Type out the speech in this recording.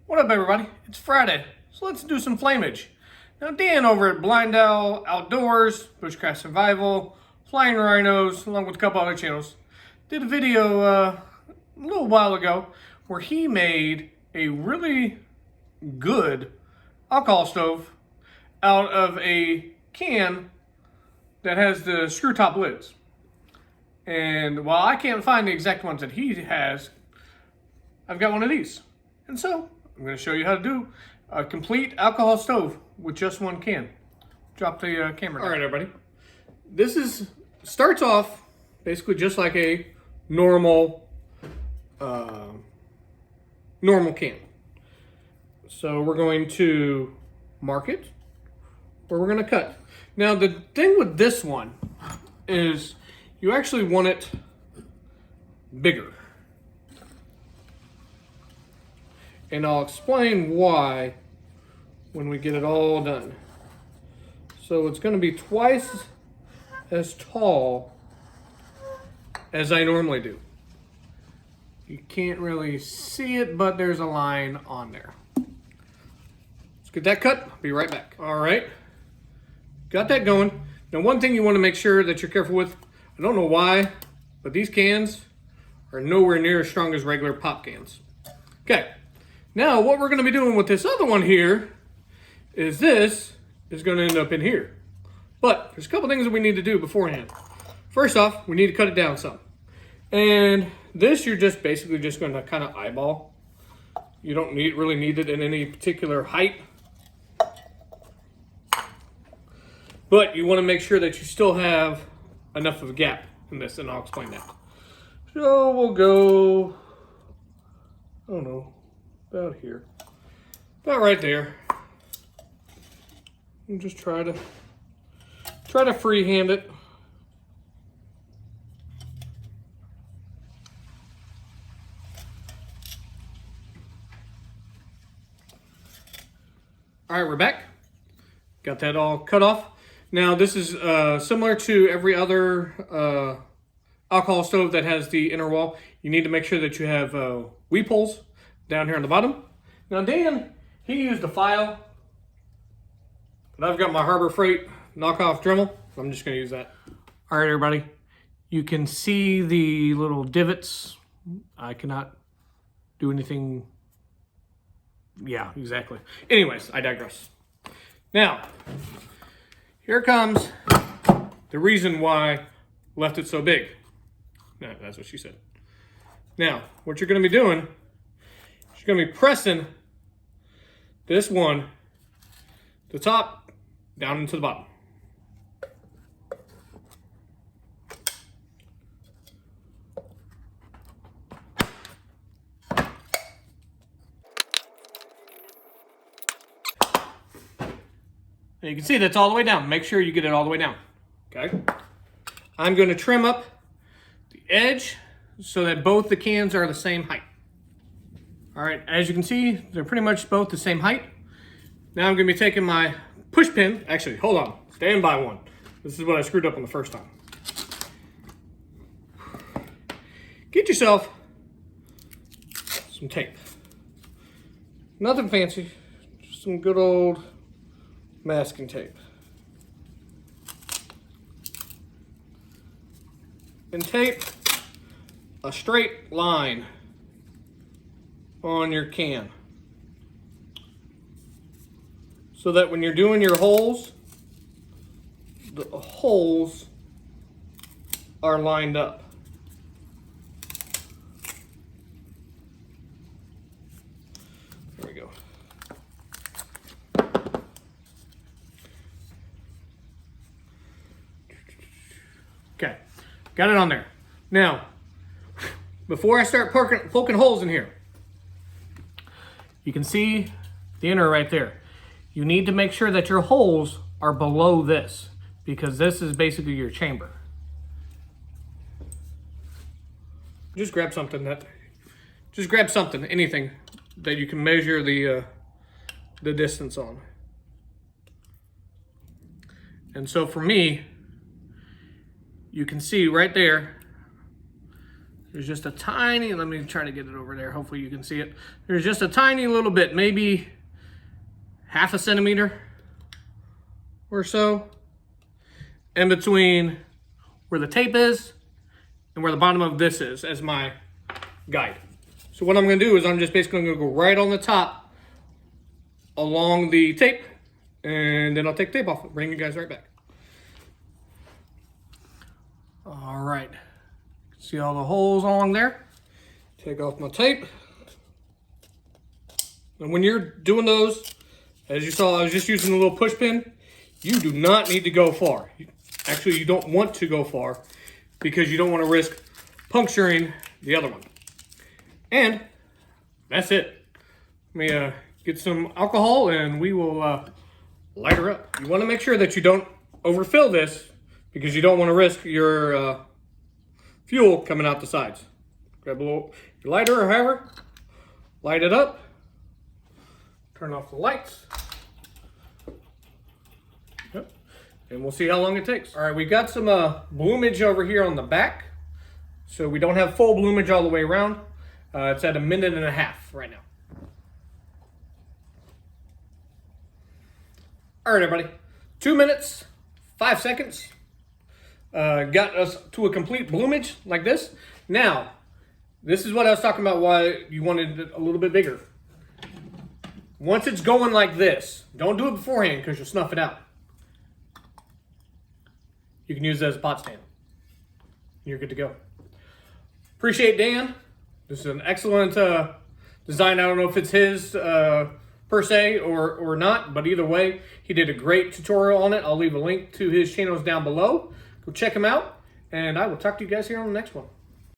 What up, everybody? It's Friday, so let's do some flamage. Now, Dan over at Blind Owl Outdoors, Bushcraft Survival, Flying Rhinos, along with a couple other channels, did a video a little while ago where he made a really good alcohol stove out of a can that has the screw top lids. And while I can't find the exact ones that he has, I've got one of these. And so I'm going to show you how to do a complete alcohol stove with just one can. Drop the camera down. All right, everybody. This starts off basically just like a normal can. So we're going to mark it, or we're going to cut. Now the thing with this one is you actually want it bigger. And I'll explain why when we get it all done. So it's going to be twice as tall as I normally do. You can't really see it, but there's a line on there. Let's get that cut. I'll be right back. All right. Got that going. Now, one thing you want to make sure that you're careful with, I don't know why, but these cans are nowhere near as strong as regular pop cans. Okay. Now, what we're going to be doing with this other one here is this is going to end up in here. But there's a couple things that we need to do beforehand. First off, we need to cut it down some. And this you're just basically just going to kind of eyeball. You don't really need it in any particular height. But you want to make sure that you still have enough of a gap in this, and I'll explain that. So we'll go, I don't know, about here, about right there, and just try to freehand it. All right, we're back. Got that all cut off. Now this is similar to every other alcohol stove that has the inner wall. You need to make sure that you have weep holes down here on the bottom. Now Dan, he used a file, but I've got my Harbor Freight knockoff Dremel. I'm just going to use that. All right, everybody. You can see the little divots. I cannot do anything. Yeah, exactly. Anyways, I digress. Now, here comes the reason why I left it so big. No, that's what she said. Now, what you're going to be doing, you're going to be pressing this one, the top, down into the bottom. And you can see that's all the way down. Make sure you get it all the way down. Okay? I'm going to trim up the edge so that both the cans are the same height. All right, as you can see, they're pretty much both the same height. Now I'm going to be taking my push pin. Actually, hold on. Stand by one. This is what I screwed up on the first time. Get yourself some tape. Nothing fancy. Just some good old masking tape. And tape a straight line on your can, so that when you're doing your holes, the holes are lined up. There we go. Okay, got it on there. Now, before I start poking holes in here, you can see the inner right there. You need to make sure that your holes are below this, because this is basically your chamber. Just grab something, anything that you can measure the distance on. And so for me, you can see right there, There's just a tiny, let me try to get it over there. Hopefully you can see it. There's just a tiny little bit, maybe half a centimeter or so in between where the tape is and where the bottom of this is as my guide. So what I'm gonna do is I'm just basically gonna go right on the top along the tape, and then I'll take the tape off and bring you guys right back. All right, see all the holes along there? Take off my tape. And when you're doing those, as you saw, I was just using a little push pin. You do not need to go far. Actually, you don't want to go far because you don't want to risk puncturing the other one. And that's it. Let me get some alcohol and we will light her up. You want to make sure that you don't overfill this because you don't want to risk your fuel coming out the sides. Grab a little your lighter or however, light it up, turn off the lights. Yep. And we'll see how long it takes. All right, we got some bloomage over here on the back. So we don't have full bloomage all the way around. It's at 1.5 minutes right now. All right, everybody. 2 minutes, 5 seconds. Got us to a complete bloomage like this. Now, this is what I was talking about why you wanted it a little bit bigger. Once it's going like this, don't do it beforehand because you'll snuff it out. You can use it as a pot stand. You're good to go. Appreciate Dan. This is an excellent design. I don't know if it's his per se or not, but either way, he did a great tutorial on it. I'll leave a link to his channels down below. Go check him out, and I will talk to you guys here on the next one.